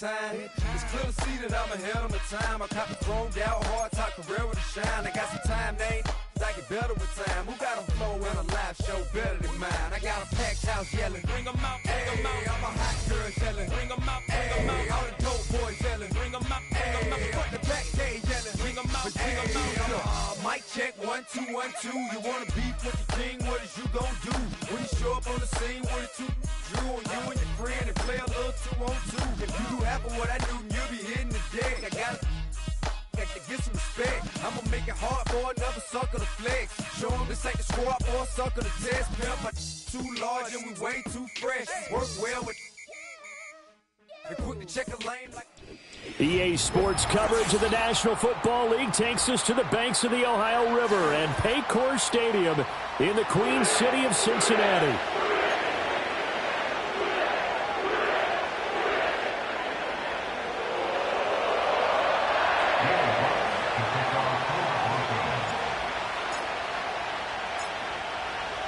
right time. It's clear to see that I'm ahead of my time. I caught the chromed out, hard top career with a shine. I got some time, name. I get better with time. Who got a flow and a live show better than mine? I got a packed house yelling, bring 'em out, bring 'em out. I'm a hot girl yelling, bring 'em out, bring 'em out. All the dope boys yelling, bring 'em out, bring 'em out. Front the back day yelling, bring 'em out, bring 'em out. Mic check, 1 2 1 2. You wanna beef with the king? What is you gon' do? When you show up on the scene with a two, Drew on you and your friend and play a little 2 on 2. If you do half of what I do, you'll be hitting the deck. I gotta get some respect. I'ma make it hard for another sucker to flex. Show them this ain't the squad or a sucker to test. Pimp, my too large and we way too fresh. Work well with and quick to check a lane like EA Sports coverage of the National Football League takes us to the banks of the Ohio River and Paycor Stadium in the Queen City of Cincinnati.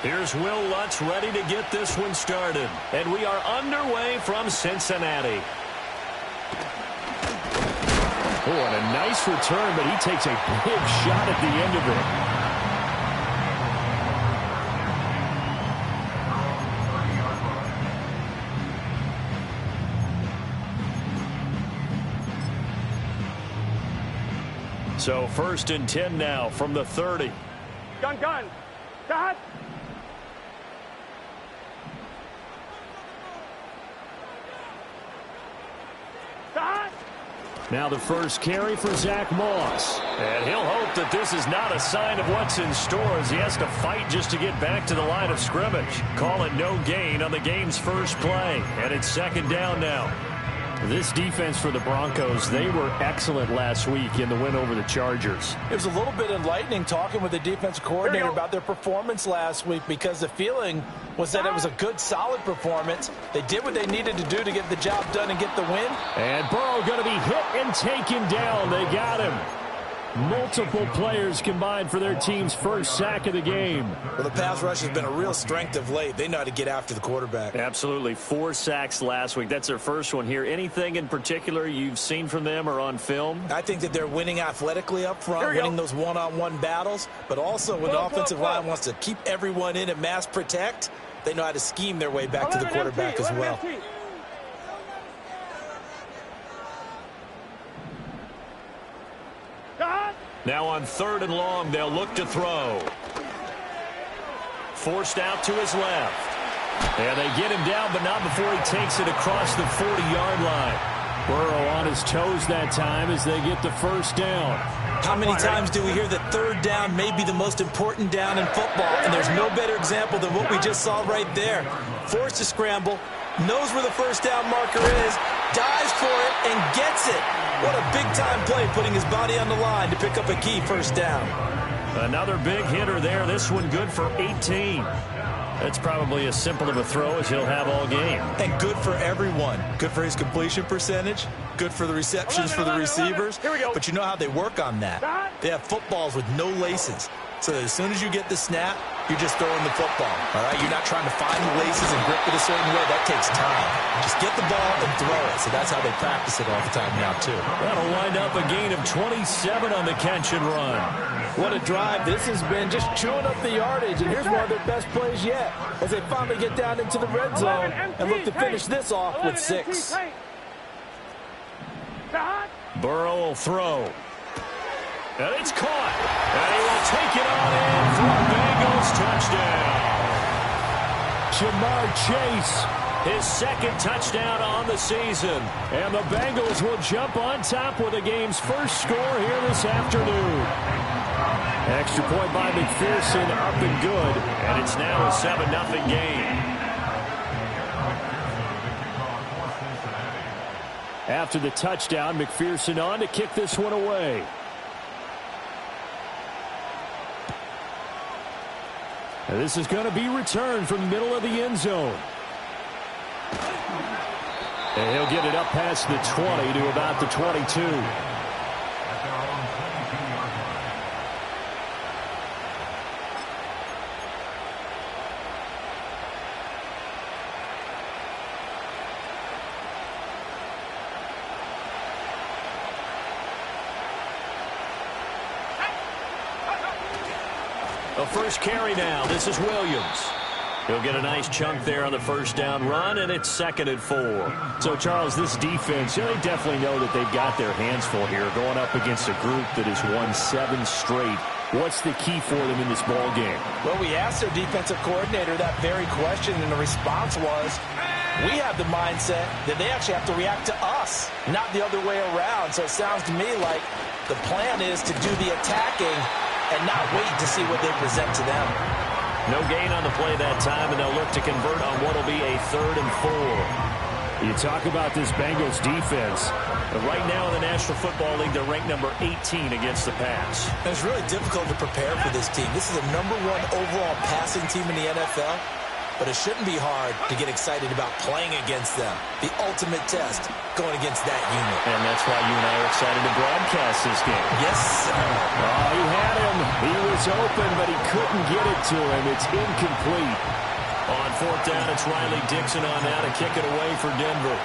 Here's Will Lutz ready to get this one started. And we are underway from Cincinnati. Oh, and a nice return, but he takes a big shot at the end of it. So 1st and 10 now from the 30. Gun. Dad. Now the first carry for Zach Moss. And he'll hope that this is not a sign of what's in store as he has to fight just to get back to the line of scrimmage. Call it no gain on the game's first play. And it's 2nd down now. This defense for the Broncos, they were excellent last week in the win over the Chargers. It was a little bit enlightening talking with the defensive coordinator about their performance last week because the feeling was that it was a good, solid performance. They did what they needed to do to get the job done and get the win. And Burrow going to be hit and taken down. They got him. Multiple players combined for their team's first sack of the game. Well, the pass rush has been a real strength of late. They know how to get after the quarterback. Absolutely. 4 sacks last week. That's their first one here. Anything in particular you've seen from them or on film? I think that they're winning athletically up front, winning those one-on-one battles, but also when the offensive line wants to keep everyone in and mass protect, they know how to scheme their way back to the quarterback as well. Now on 3rd and long, they'll look to throw. Forced out to his left. And they get him down, but not before he takes it across the 40-yard line. Burrow on his toes that time as they get the first down. How many times do we hear that 3rd down may be the most important down in football? And there's no better example than what we just saw right there. Forced to scramble, knows where the first down marker is, dives for it, and gets it. What a big-time play, putting his body on the line to pick up a key first down. Another big hitter there. This one good for 18. That's probably as simple of a throw as he'll have all game. And good for everyone. Good for his completion percentage. Good for the receptions for the receivers. But you know how they work on that. They have footballs with no laces. So that as soon as you get the snap, you're just throwing the football. All right, you're not trying to find the laces and grip it a certain way. That takes time. Just get the ball and throw it. So that's how they practice it all the time now, too. That'll wind up a gain of 27 on the catch and run. What a drive. This has been just chewing up the yardage. And here's one of their best plays yet as they finally get down into the red zone and look to finish this off with 6. Burrow will throw. And it's caught. And he will take it on in for a Bengals touchdown. Jamar Chase, his 2nd touchdown on the season. And the Bengals will jump on top with the game's first score here this afternoon. Extra point by McPherson, up and good. And it's now a 7-0 game. After the touchdown, McPherson on to kick this one away. And this is going to be returned from the middle of the end zone. And he'll get it up past the 20 to about the 22. A first carry now. This is Williams. He'll get a nice chunk there on the first down run, and it's 2nd and 4. So, Charles, this defense, they definitely know that they've got their hands full here, going up against a group that has won 7 straight. What's the key for them in this ball game? Well, we asked their defensive coordinator that very question, and the response was, we have the mindset that they actually have to react to us, not the other way around. So it sounds to me like the plan is to do the attacking and not wait to see what they present to them. No gain on the play that time, and they'll look to convert on what will be a 3rd and 4. You talk about this Bengals defense. But right now in the National Football League, they're ranked number 18 against the pass. It's really difficult to prepare for this team. This is the #1 overall passing team in the NFL, but it shouldn't be hard to get excited about playing against them. The ultimate test going against that unit. And that's why you and I are excited to broadcast this game. Yes, sir. Oh, he had him. He was open, but he couldn't get it to him. It's incomplete. On 4th down, it's Riley Dixon on now to kick it away for Denver.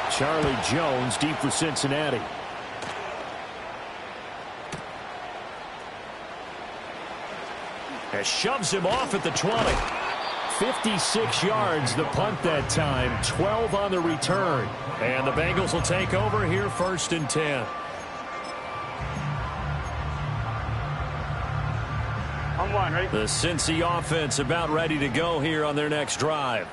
Charlie Jones deep for Cincinnati. As shoves him off at the 20. 56 yards the punt that time, 12 on the return. And the Bengals will take over here 1st and 10. On 1, ready? The Cincy offense about ready to go here on their next drive.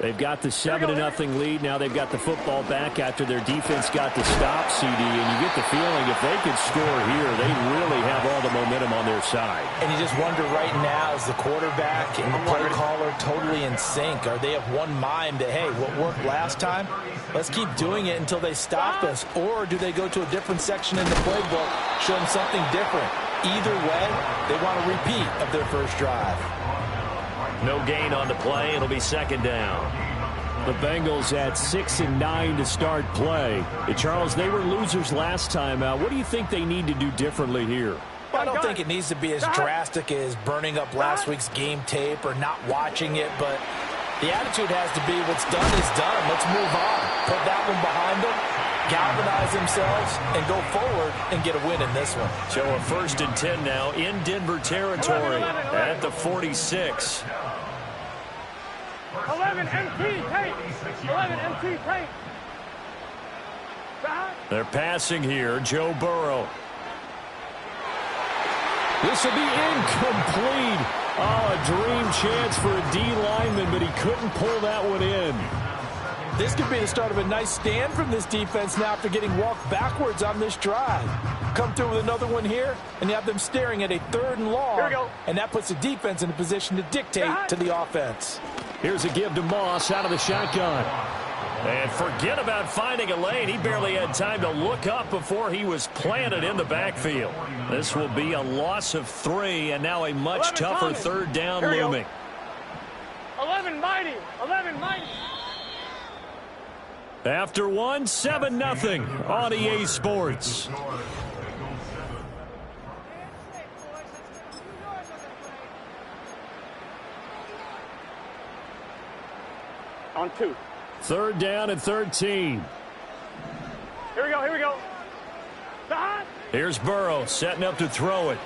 They've got the 7-0 lead. Now they've got the football back after their defense got the stop, CD. And you get the feeling if they could score here, they really have all the momentum on their side. And you just wonder right now, is the quarterback and the play caller totally in sync? Are they of one mind that, hey, what worked last time, let's keep doing it until they stop us? Or do they go to a different section in the playbook, show them something different? Either way, they want a repeat of their first drive. No gain on the play. It'll be 2nd down. The Bengals had 6 and 9 to start play. Charles, they were losers last time out. What do you think they need to do differently here? Well, I don't think it needs to be as drastic as burning up last week's game tape or not watching it, but the attitude has to be what's done is done. Let's move on. Put that one behind them, galvanize themselves, and go forward and get a win in this one. So a 1st and 10 now in Denver territory at the 46. 11 MT tape. 11 MT tape. They're passing here. Joe Burrow. This will be incomplete. Oh, a dream chance for a D lineman, but he couldn't pull that one in. This could be the start of a nice stand from this defense now after getting walked backwards on this drive. Come through with another one here, and you have them staring at a 3rd and long. Here we go. And that puts the defense in a position to dictate to the offense. Here's a give to Moss out of the shotgun. And forget about finding a lane. He barely had time to look up before he was planted in the backfield. This will be a loss of 3, and now a much tougher 3rd down looming. 11 mighty. 11 mighty. After 1, 7-0 on EA Sports. On 2. 3rd down and 13. Here we go. Here we go. Here's Burrow setting up to throw it.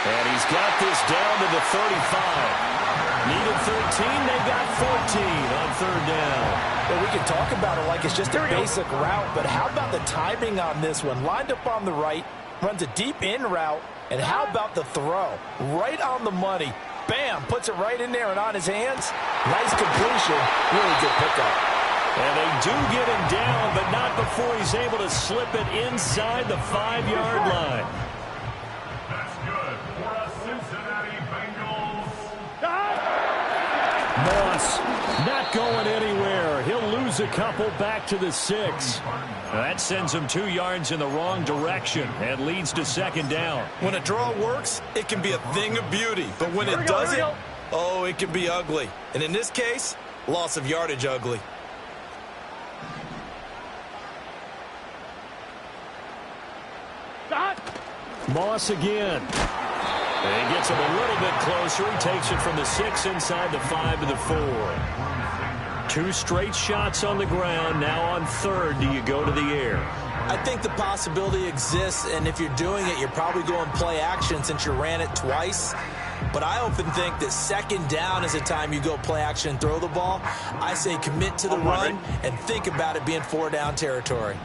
And he's got this down to the 35. Needed 13, they got 14 on 3rd down. Well, we can talk about it like it's just a basic route, but how about the timing on this one? Lined up on the right, runs a deep in route, and how about the throw? Right on the money. Bam, puts it right in there and on his hands. Nice completion, really good pickup. And they do get him down, but not before he's able to slip it inside the 5-yard line. Moss not going anywhere. He'll lose a couple back to the 6. That sends him 2 yards in the wrong direction and leads to 2nd down. When a draw works, it can be a thing of beauty. But when it doesn't, oh, it can be ugly. And in this case, loss of yardage ugly. Moss again. And he gets him a little bit closer. He takes it from the 6 inside the 5 to the 4. 2 straight shots on the ground. Now on 3rd, do you go to the air? I think the possibility exists, and if you're doing it, you're probably going play action since you ran it twice. But I often think that 2nd down is the time you go play action and throw the ball. I say commit to the run and think about it being 4-down territory.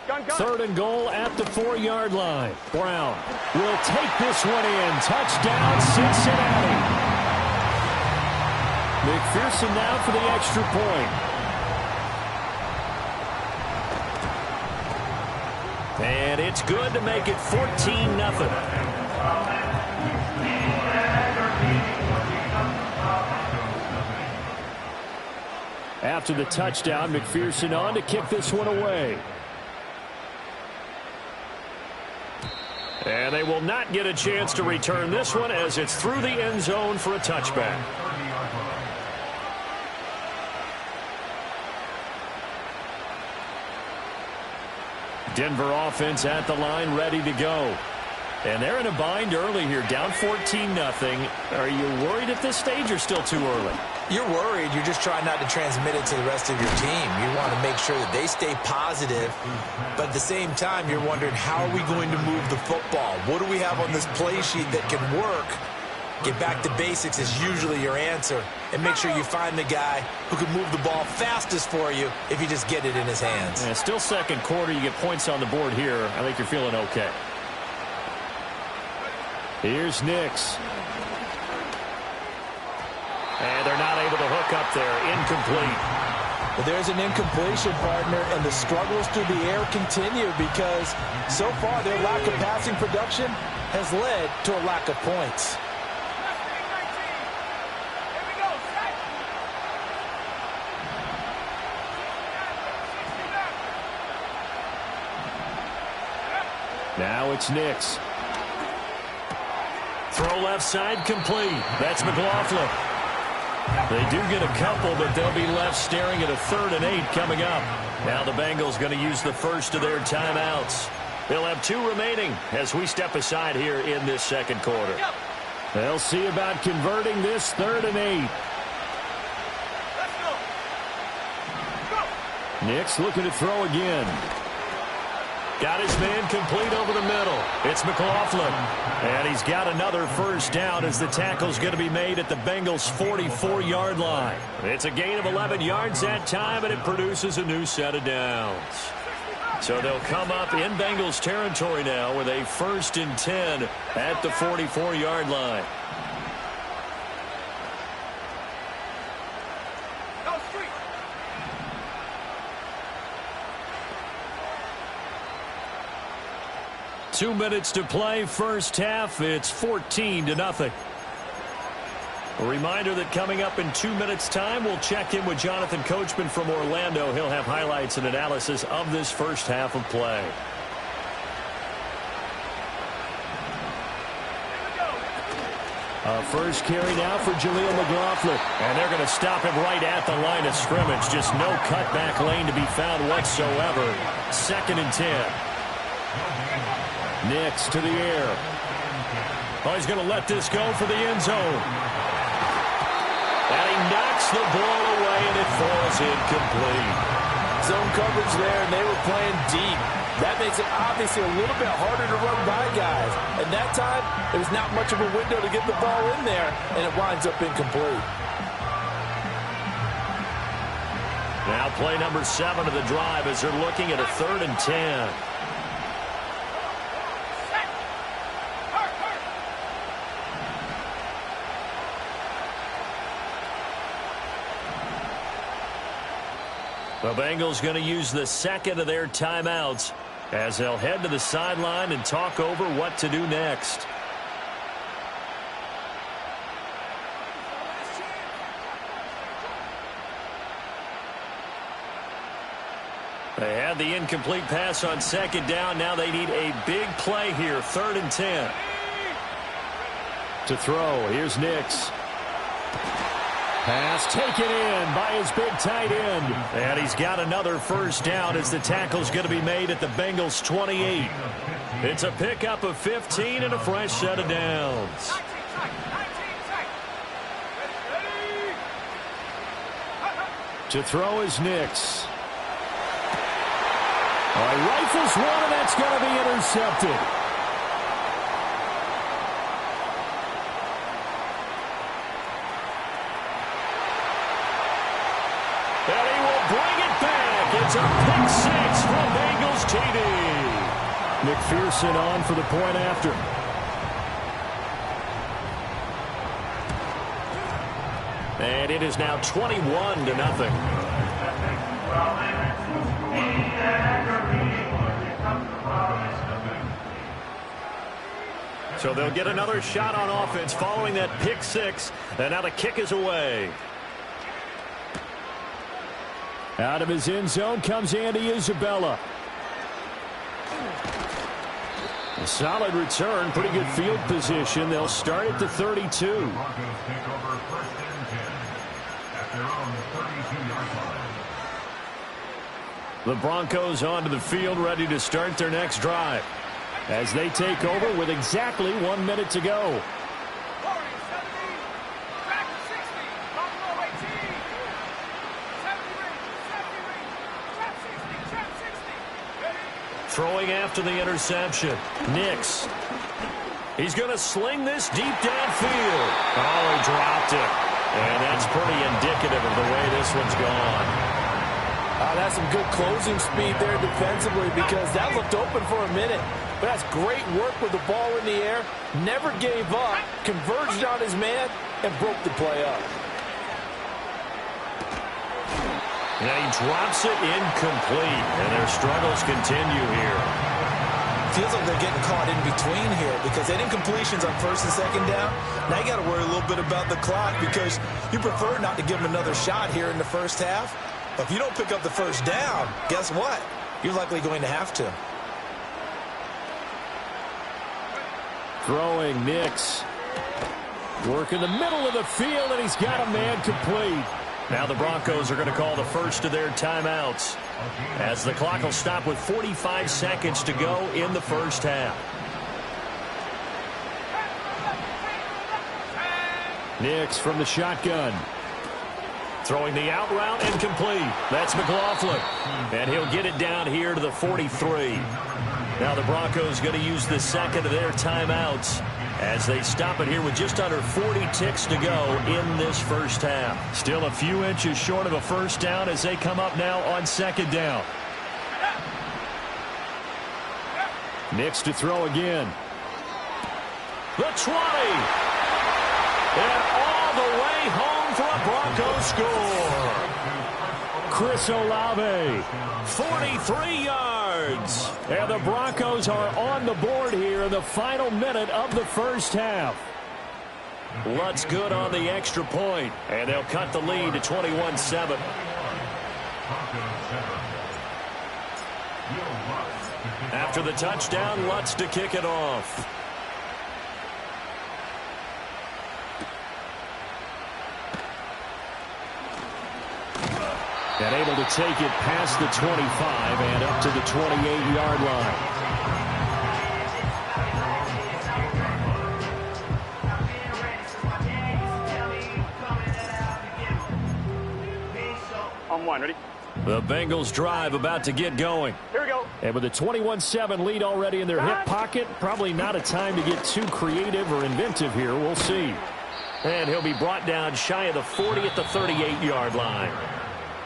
3rd and goal at the 4-yard line. Brown will take this one in. Touchdown, Cincinnati. McPherson now for the extra point. And it's good to make it 14-0. After the touchdown, McPherson on to kick this one away. And they will not get a chance to return this one as it's through the end zone for a touchback. Denver offense at the line, ready to go. And they're in a bind early here, down 14-0. Are you worried at this stage or still too early? You're worried. You're just trying not to transmit it to the rest of your team. You want to make sure that they stay positive, but at the same time, you're wondering, how are we going to move the football? What do we have on this play sheet that can work? Get back to basics is usually your answer, and make sure you find the guy who can move the ball fastest for you if you just get it in his hands. Yeah, still 2nd quarter. You get points on the board here. I think you're feeling okay. Here's Nix. And they're not able to hook up there. Incomplete. Well, there's an incompletion, partner, and the struggles through the air continue because so far their lack of passing production has led to a lack of points. Now it's Nix. Throw left side complete. That's McLaughlin. They do get a couple, but they'll be left staring at a 3rd and 8 coming up. Now the Bengals going to use the first of their timeouts. They'll have 2 remaining as we step aside here in this 2nd quarter. They'll see about converting this 3rd and 8. Nix looking to throw again. Got his man complete over the middle. It's McLaughlin. And he's got another 1st down as the tackle's going to be made at the Bengals' 44-yard line. It's a gain of 11 yards that time, and it produces a new set of downs. So they'll come up in Bengals territory now with a 1st and 10 at the 44-yard line. Two minutes to play, first half. It's 14-0. A reminder that coming up in 2 minutes' time, we'll check in with Jonathan Coachman from Orlando. He'll have highlights and analysis of this first half of play. First carry now for Jaleel McLaughlin. And they're going to stop him right at the line of scrimmage. Just no cutback lane to be found whatsoever. 2nd and 10. Nix to the air. Oh, he's going to let this go for the end zone. And he knocks the ball away, and it falls incomplete. Zone coverage there, and they were playing deep. That makes it obviously a little bit harder to run by guys. And that time, there was not much of a window to get the ball in there, and it winds up incomplete. Now play number 7 of the drive as they're looking at a 3rd and 10. The Bengals going to use the 2nd of their timeouts as they'll head to the sideline and talk over what to do next. They had the incomplete pass on 2nd down. Now they need a big play here, 3rd and 10. To throw, here's Nix. Pass taken in by his big tight end. And he's got another 1st down as the tackle's going to be made at the Bengals' 28. It's a pickup of 15 and a fresh set of downs. To throw is Nix. All right, rifles one, and that's going to be intercepted. And he will bring it back. It's a pick six from Bengals TD. McPherson on for the point after. And it is now 21-0. So they'll get another shot on offense following that pick six. And now the kick is away. Out of his end zone comes Andy Isabella. A solid return, pretty good field position. They'll start at the 32. The Broncos onto the field, ready to start their next drive as they take over with exactly 1 minute to go. Throwing after the interception. Nix. He's going to sling this deep downfield. Oh, he dropped it. And that's pretty indicative of the way this one's gone. That's some good closing speed there defensively, because that looked open for a minute. But that's great work with the ball in the air. Never gave up, converged on his man, and broke the play up. Yeah, he drops it incomplete, and their struggles continue here. Feels like they're getting caught in between here because they didn't incompletions on first and second down. Now you got to worry a little bit about the clock because you prefer not to give them another shot here in the first half. But if you don't pick up the first down, guess what? You're likely going to have to. Throwing Nix. Work in the middle of the field, and he's got a man complete. Now the Broncos are going to call the first of their timeouts as the clock will stop with 45 seconds to go in the first half. Nix from the shotgun. Throwing the out route and complete. That's McLaughlin. And he'll get it down here to the 43. Now the Broncos going to use the second of their timeouts as they stop it here with just under 40 ticks to go in this first half. Still a few inches short of a first down as they come up now on second down. Nix to throw again. The 20. And all the way home for a Broncos score. Chris Olave, 43 yards. And the Broncos are on the board here in the final minute of the first half. Lutz good on the extra point, and they'll cut the lead to 21-7. After the touchdown, Lutz to kick it off. And able to take it past the 25 and up to the 28-yard line. On one, ready? The Bengals drive about to get going. Here we go. And with a 21-7 lead already in their hip pocket, probably not a time to get too creative or inventive here. We'll see. And he'll be brought down shy of the 40 at the 38-yard line.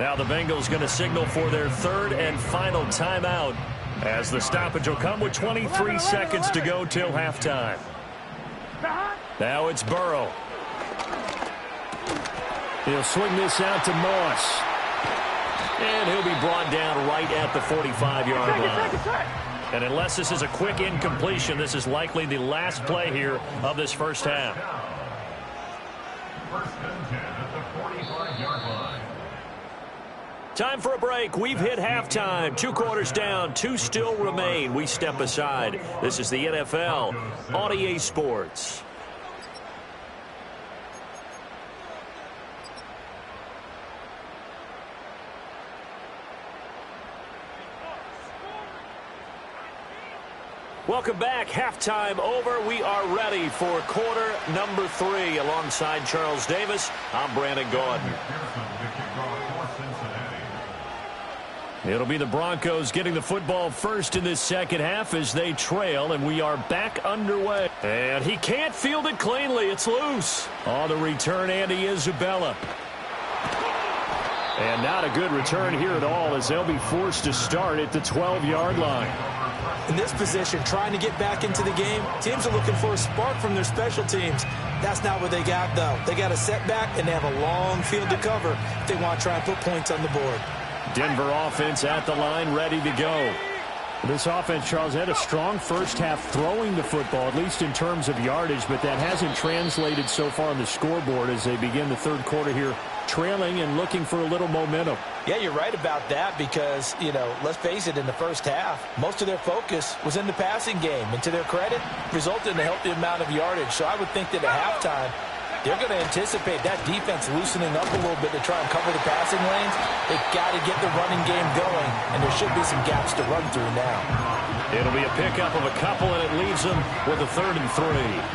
Now the Bengals going to signal for their third and final timeout as the stoppage will come with 23 seconds to go till halftime. Now it's Burrow. He'll swing this out to Moss. And he'll be brought down right at the 45-yard line. And unless this is a quick incompletion, this is likely the last play here of this first half. First and 10 at the 45-yard line. Time for a break. We've hit halftime. 2 quarters down. 2 still remain. We step aside. This is the NFL on EA Sports. Welcome back. Halftime over. We are ready for quarter number 3. Alongside Charles Davis, I'm Brandon Gaudin. It'll be the Broncos getting the football first in this second half as they trail, and we are back underway. And he can't field it cleanly. It's loose. On the return, Andy Isabella. And not a good return here at all as they'll be forced to start at the 12-yard line. In this position, trying to get back into the game, teams are looking for a spark from their special teams. That's not what they got, though. They got a setback, and they have a long field to cover if they want to try and put points on the board. Denver offense at the line, ready to go. This offense, Charles, had a strong first half throwing the football, at least in terms of yardage, but that hasn't translated so far on the scoreboard as they begin the third quarter here, trailing and looking for a little momentum. Yeah, you're right about that because, let's face it, in the first half, most of their focus was in the passing game. And to their credit, resulted in a healthy amount of yardage. So I would think that at halftime, they're going to anticipate that defense loosening up a little bit to try and cover the passing lanes. They've got to get the running game going, and there should be some gaps to run through now. It'll be a pickup of a couple, and it leaves them with a 3rd and 3.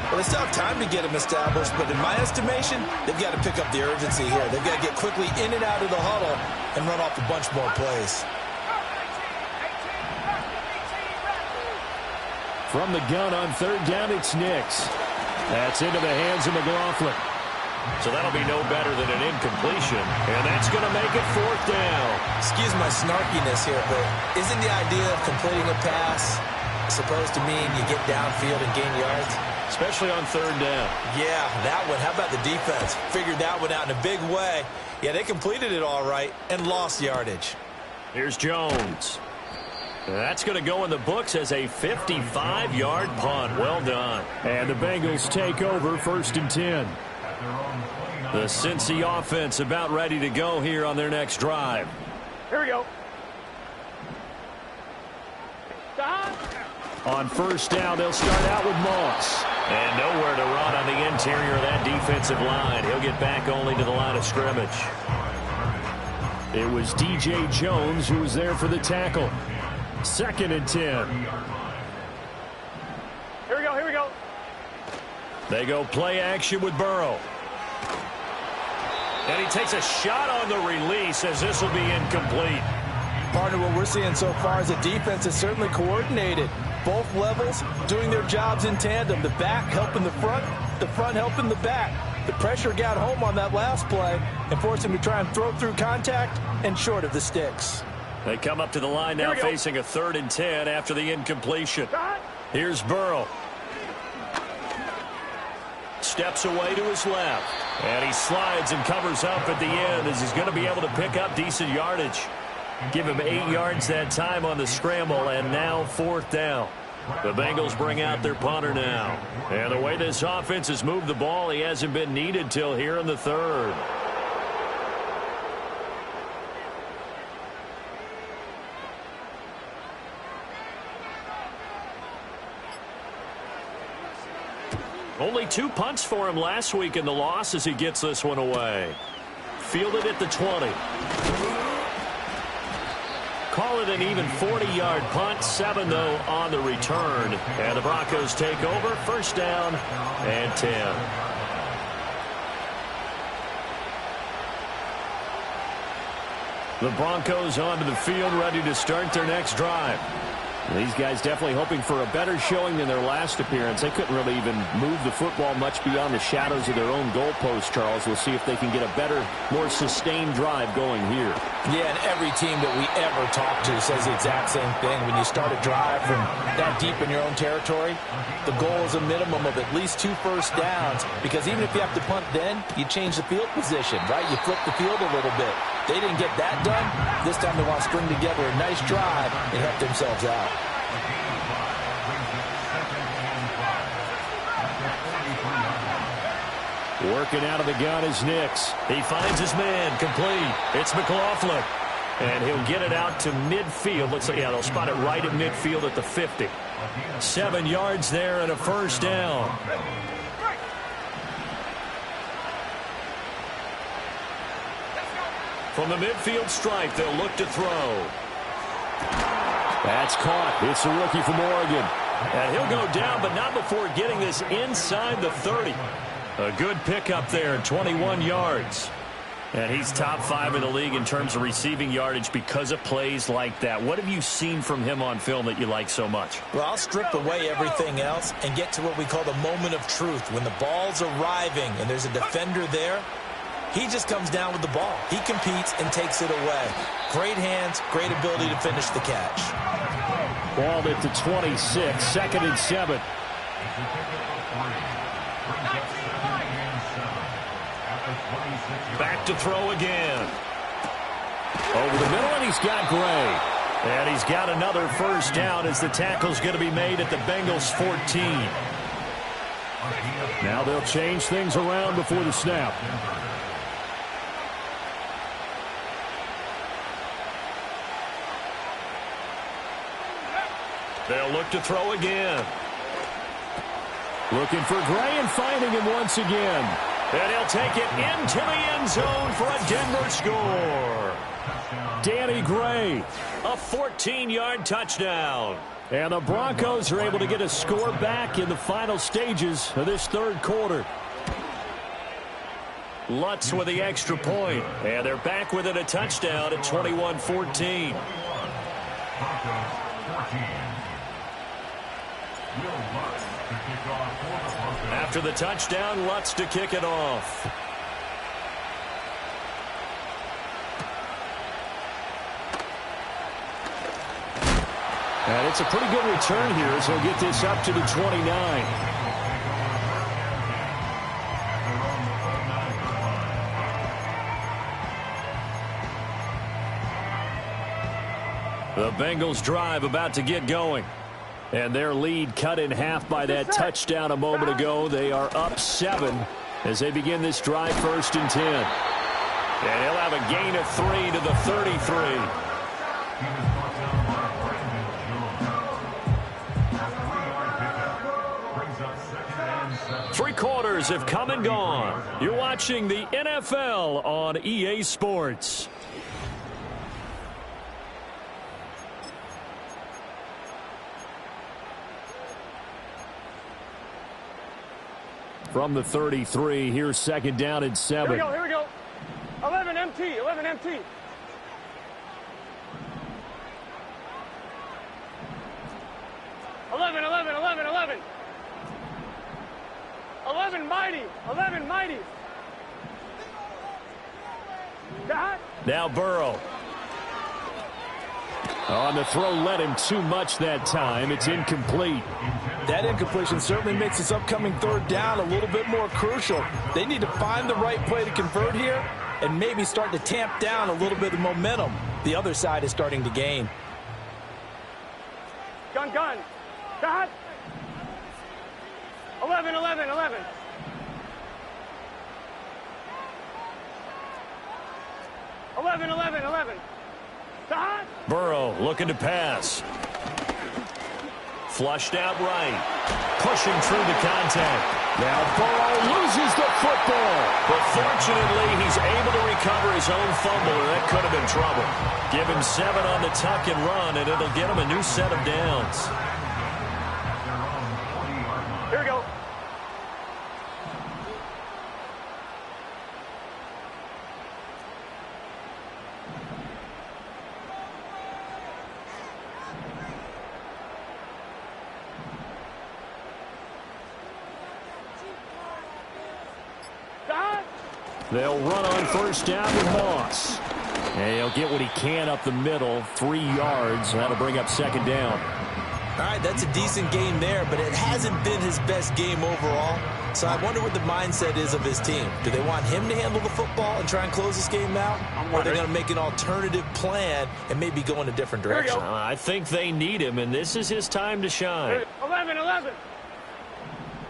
Well, they still have time to get them established, but in my estimation, they've got to pick up the urgency here. They've got to get quickly in and out of the huddle and run off a bunch more plays. From the gun on 3rd down, it's Nix. That's into the hands of McLaughlin. So that'll be no better than an incompletion, and that's going to make it 4th down. Excuse my snarkiness here, but isn't the idea of completing a pass supposed to mean you get downfield and gain yards? Especially on 3rd down. Yeah, that one. How about the defense? Figured that one out in a big way. Yeah, they completed it all right and lost yardage. Here's Jones. That's going to go in the books as a 55-yard punt. Well done. And the Bengals take over 1st and 10. The Cincy offense about ready to go here on their next drive. Here we go. On 1st down, they'll start out with Moss. And nowhere to run on the interior of that defensive line. He'll get back only to the line of scrimmage. It was DJ Jones who was there for the tackle. 2nd and 10. Here we go, here we go. They go play action with Burrow. And he takes a shot on the release as this will be incomplete. Partner, what we're seeing so far is the defense is certainly coordinated. Both levels doing their jobs in tandem. The back helping the front helping the back. The pressure got home on that last play and forced him to try and throw through contact and short of the sticks. They come up to the line now facing a 3rd and 10 after the incompletion. Here's Burrow. Steps away to his left. And he slides and covers up at the end as he's going to be able to pick up decent yardage. Give him 8 yards that time on the scramble, and now 4th down. The Bengals bring out their punter now. And the way this offense has moved the ball, he hasn't been needed till here in the 3rd. Only 2 punts for him last week in the loss as he gets this one away. Fielded at the 20. Call it an even 40-yard punt. 7, though, on the return. And the Broncos take over. 1st down and 10. The Broncos onto the field, ready to start their next drive. These guys definitely hoping for a better showing than their last appearance. They couldn't really even move the football much beyond the shadows of their own goalpost, Charles. We'll see if they can get a better, more sustained drive going here. Yeah, and every team that we ever talk to says the exact same thing. When you start a drive from that deep in your own territory, the goal is a minimum of at least 2 first downs, because even if you have to punt then, you change the field position, right? You flip the field a little bit. They didn't get that done. This time they want to string together a nice drive and help themselves out. Working out of the gun is Nix. He finds his man, complete. It's McLaughlin. And he'll get it out to midfield. Looks like, yeah, they'll spot it right at midfield at the 50. 7 yards there and a 1st down. From the midfield stripe, they'll look to throw. That's caught. It's a rookie from Oregon. And he'll go down, but not before getting this inside the 30. A good pickup there, 21 yards. And he's top 5 in the league in terms of receiving yardage because of plays like that. What have you seen from him on film that you like so much? Well, I'll strip away everything else and get to what we call the moment of truth. When the ball's arriving and there's a defender there, he just comes down with the ball. He competes and takes it away. Great hands, great ability to finish the catch. Ball at the 26, 2nd and 7. Back to throw again. Over the middle, and he's got Gray. And he's got another first down as the tackle's going to be made at the Bengals 14. Now they'll change things around before the snap. They'll look to throw again. Looking for Gray and finding him once again. And he'll take it into the end zone for a Denver score. Danny Gray. A 14-yard touchdown. And the Broncos are able to get a score back in the final stages of this third quarter. Lutz with the extra point. And they're back within a touchdown at 21-14. After the touchdown, Lutz to kick it off. And it's a pretty good return here as he'll get this up to the 29. The Bengals drive about to get going. And their lead cut in half by that touchdown a moment ago. They are up 7 as they begin this drive, 1st and 10. And he'll have a gain of 3 to the 33. Three quarters have come and gone. You're watching the NFL on EA Sports. From the 33, here's 2nd down and 7. Here we go. 11 MT, 11 MT. 11 mighty, 11 mighty. That. Now Burrow. On the throw, led him too much that time. It's incomplete. That incompletion certainly makes this upcoming 3rd down a little bit more crucial. They need to find the right play to convert here and maybe start to tamp down a little bit of momentum the other side is starting to gain. Gun. That. 11. 11. That. Burrow looking to pass. Flushed out right. Pushing through the contact. Now Burrow loses the football. But fortunately, he's able to recover his own fumble, or that could have been trouble. Give him 7 on the tuck and run, and it'll get him a new set of downs. Here we go. They'll run on 1st down with Moss. And he'll get what he can up the middle, 3 yards. That'll bring up 2nd down. All right, that's a decent game there, but it hasn't been his best game overall. So I wonder what the mindset is of his team. Do they want him to handle the football and try and close this game out? Or are they going to make an alternative plan and maybe go in a different direction? I think they need him, and this is his time to shine. 11.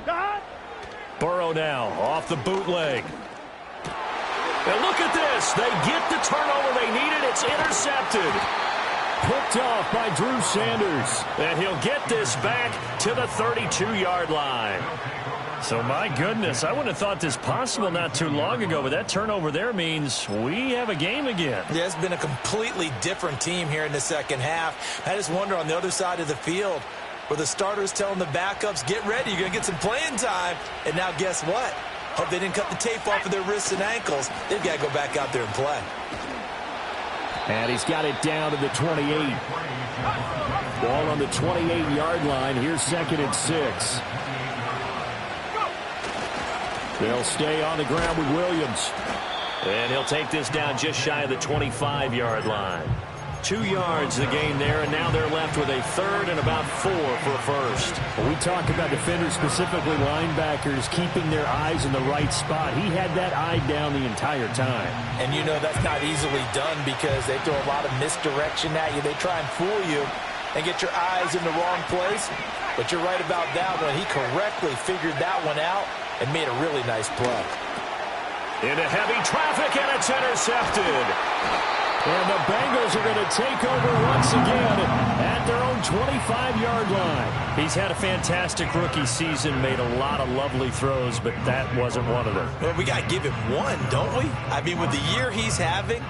That. Burrow now off the bootleg. And look at this. They get the turnover they needed. It's intercepted. Picked off by Drew Sanders. And he'll get this back to the 32-yard line. So, my goodness, I wouldn't have thought this possible not too long ago, but that turnover there means we have a game again. Yeah, it's been a completely different team here in the second half. I just wonder on the other side of the field where the starters telling the backups, get ready, you're going to get some playing time. And now guess what? Hope they didn't cut the tape off of their wrists and ankles. They've got to go back out there and play. And he's got it down to the 28. Ball on the 28-yard line. Here's 2nd and 6. They'll stay on the ground with Williams. And he'll take this down just shy of the 25-yard line. 2 yards the gain there, and now they're left with a 3rd and about 4 for a first. When we talk about defenders, specifically linebackers, keeping their eyes in the right spot. He had that eye down the entire time. And you know that's not easily done because they throw a lot of misdirection at you. They try and fool you and get your eyes in the wrong place. But you're right about that one. He correctly figured that one out and made a really nice play. Into heavy traffic, and it's intercepted. And the Bengals are going to take over once again at their own 25-yard line. He's had a fantastic rookie season, made a lot of lovely throws, but that wasn't one of them. Well, we got to give him one, don't we? I mean, with the year he's having,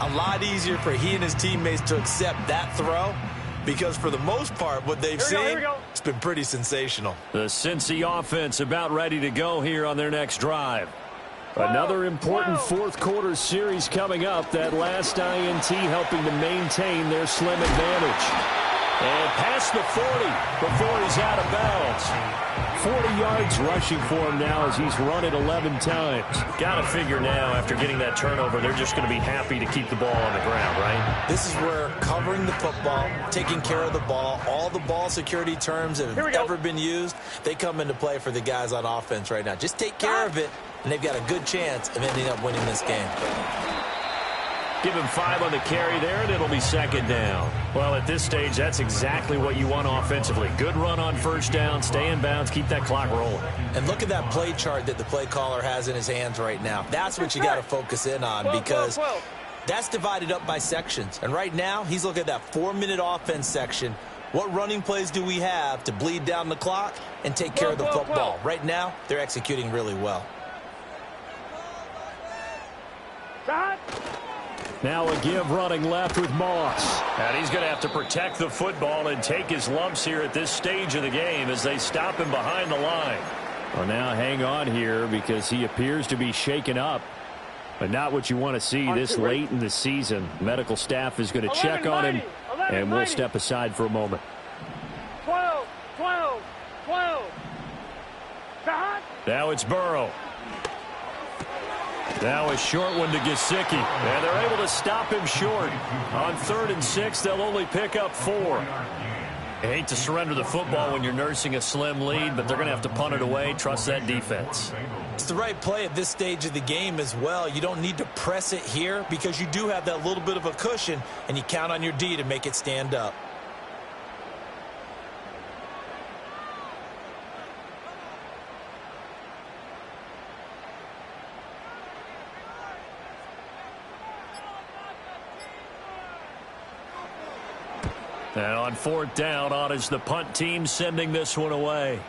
a lot easier for he and his teammates to accept that throw because for the most part, what they've seen, it's been pretty sensational. The Cincy offense about ready to go here on their next drive. Another important fourth-quarter series coming up. That last INT helping to maintain their slim advantage. And past the 40 before he's out of bounds. 40 yards rushing for him now as he's run it 11 times. Got to figure now, after getting that turnover, they're just going to be happy to keep the ball on the ground, right? This is where covering the football, taking care of the ball, all the ball security terms that have ever been used, they come into play for the guys on offense right now. Just take care of it, and they've got a good chance of ending up winning this game. Give him 5 on the carry there, and it'll be 2nd down. Well, at this stage, that's exactly what you want offensively. Good run on first down, stay in bounds, keep that clock rolling. And look at that play chart that the play caller has in his hands right now. That's what you got to focus in on because that's divided up by sections. And right now, he's looking at that 4-minute offense section. What running plays do we have to bleed down the clock and take care of the football? Right now, they're executing really well. Now a give running left with Moss. And he's going to have to protect the football and take his lumps here at this stage of the game as they stop him behind the line. Well, now hang on here because he appears to be shaken up. But not what you want to see this late in the season. Medical staff is going to check on him, and we'll step aside for a moment. 12. Now it's Burrow. Now a short one to Gesicki. And they're able to stop him short. On 3rd and 6, they'll only pick up 4. I hate to surrender the football when you're nursing a slim lead, but they're going to have to punt it away. Trust that defense. It's the right play at this stage of the game as well. You don't need to press it here because you do have that little bit of a cushion, and you count on your D to make it stand up. And on 4th down, on is the punt team sending this one away.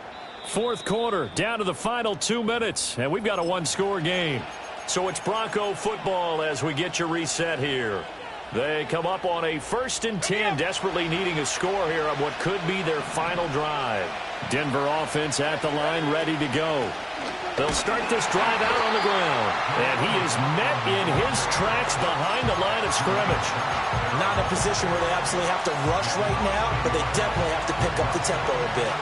4th quarter, down to the final 2 minutes, and we've got a one-score game. So it's Bronco football as we get your reset here. They come up on a 1st and 10, desperately needing a score here on what could be their final drive. Denver offense at the line, ready to go. They'll start this drive out on the ground. And he is met in his tracks behind the line of scrimmage. Not in a position where they absolutely have to rush right now, but they definitely have to pick up the tempo a bit.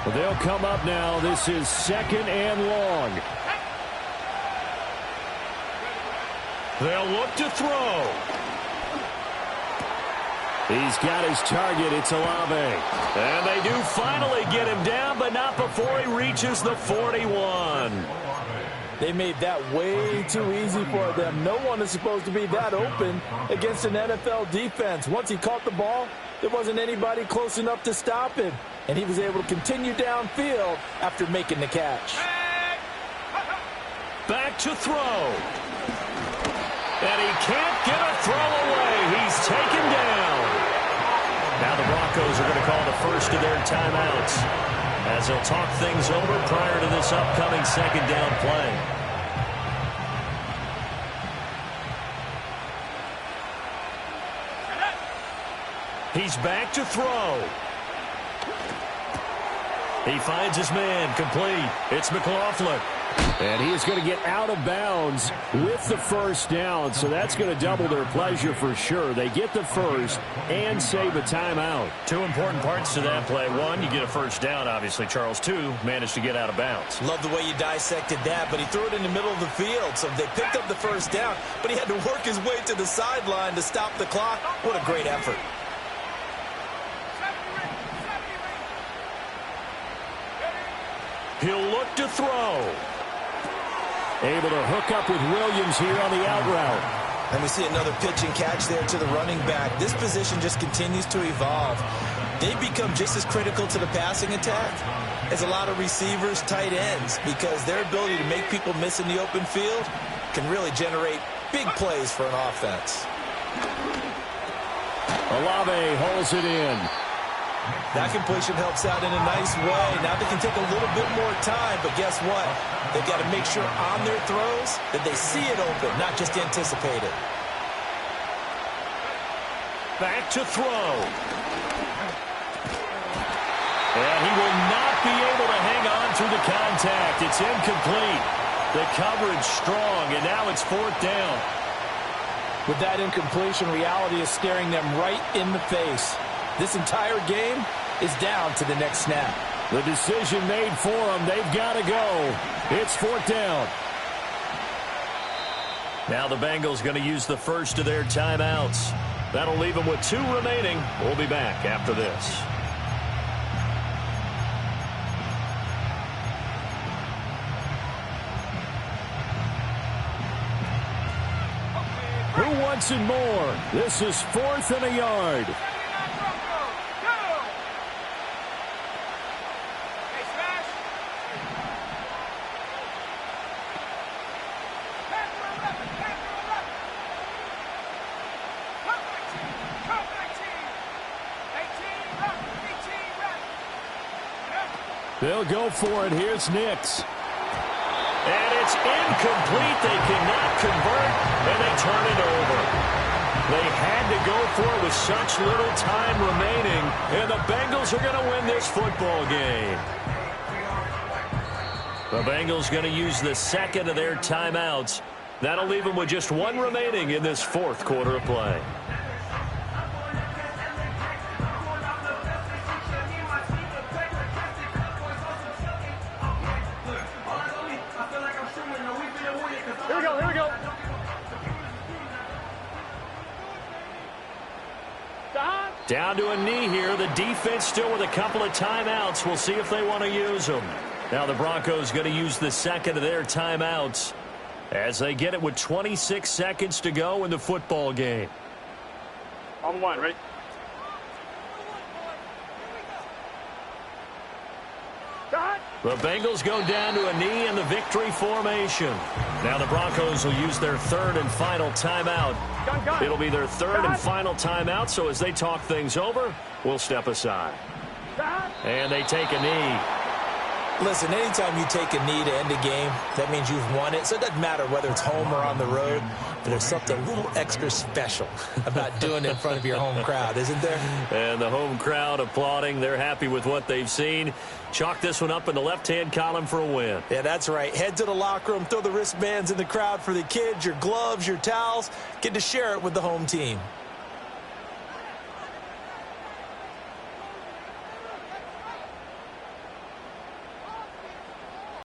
Well, they'll come up now. This is 2nd and long. They'll look to throw. He's got his target. It's Olave. And they do finally get him down, but not before he reaches the 41. They made that way too easy for them. No one is supposed to be that open against an NFL defense. Once he caught the ball, there wasn't anybody close enough to stop him. And he was able to continue downfield after making the catch. Back to throw. And he can't get a throw away. He's taken down. Now the Broncos are going to call the first of their timeouts as they'll talk things over prior to this upcoming 2nd down play. He's back to throw. He finds his man, complete. It's McLaughlin. And he is going to get out of bounds with the first down, so that's going to double their pleasure for sure. They get the first and save a timeout. Two important parts to that play. One, you get a first down, obviously. Charles, two, managed to get out of bounds. Love the way you dissected that, but he threw it in the middle of the field, so they picked up the first down, but he had to work his way to the sideline to stop the clock. What a great effort. He'll look to throw. Able to hook up with Williams here on the out route. And we see another pitch and catch there to the running back. This position just continues to evolve. They become just as critical to the passing attack as a lot of receivers, tight ends, because their ability to make people miss in the open field can really generate big plays for an offense. Olave holds it in. That completion helps out in a nice way. Now they can take a little bit more time, but guess what? They've got to make sure on their throws that they see it open, not just anticipate it. Back to throw. And he will not be able to hang on through the contact. It's incomplete. The coverage strong, and now it's fourth down. With that incompletion, reality is staring them right in the face. This entire game is down to the next snap. The decision made for them. They've got to go. It's fourth down. Now the Bengals going to use the first of their timeouts. That'll leave them with two remaining. We'll be back after this. Who wants it more? This is 4th and a yard. They'll go for it. Here's Nix. And it's incomplete. They cannot convert, and they turn it over. They had to go for it with such little time remaining, and the Bengals are going to win this football game. The Bengals going to use the second of their timeouts. That'll leave them with just one remaining in this fourth quarter of play. Here we go. Down to a knee here. The defense still with a couple of timeouts. We'll see if they want to use them. Now the Broncos going to use the second of their timeouts as they get it with 26 seconds to go in the football game. On one, ready? The Bengals go down to a knee in the victory formation. Now the Broncos will use their third and final timeout. It'll be their third and final timeout, so as they talk things over, we'll step aside. And they take a knee. Listen, anytime you take a knee to end a game, that means you've won it. So it doesn't matter whether it's home or on the road, but there's something a little extra special about doing it in front of your home crowd, isn't there? And the home crowd applauding. They're happy with what they've seen. Chalk this one up in the left-hand column for a win. Yeah, that's right. Head to the locker room, throw the wristbands in the crowd for the kids, your gloves, your towels. Get to share it with the home team.